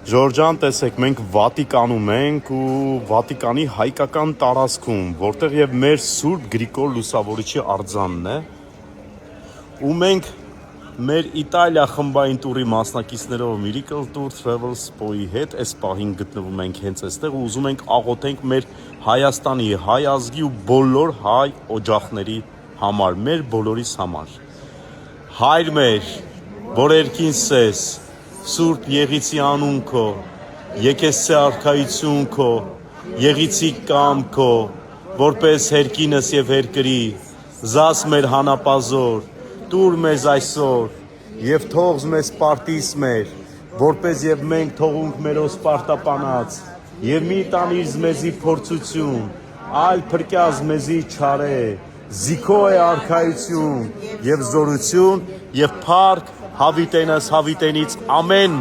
Ժորժան, տեսեք, մենք Վատիկանում ենք ու Վատիկանի հայկական տարածքում, որտեղ եւ մեր Սուրբ Գրիգոր Լուսավորիչի արձանն է, ու մենք մեր Իտալիա խմբային տուրի մասնակիցներով Miracle Tour Travel Spo-ի հետ այս պահին գտնվում ենք հենց այստեղ ու ուզում ենք աղոթենք մեր Հայաստանի հայ ազգի ու բոլոր հայ օջախների համար, մեր բոլորիս համար։ Հայր մեր, որ երկինս ես, Սուրբ Եղիցի անուն քո, եկեսցե արքայություն քո, Եղիցի կամ քո, որպես հերկինս եւ հերկրի, զաս մեր հանապազոր, տուր մեզ այսօր, եւ թող մեզ պարտիս մեր, որպես եւ մենք թողունք մերոս պարտապանած, եւ մի տանիր մեզի փորձություն, այլ փրկյազ մեզի չարե, զիքո է արքայություն եւ զորություն եւ փառք հավիտենս հավիտենից ամեն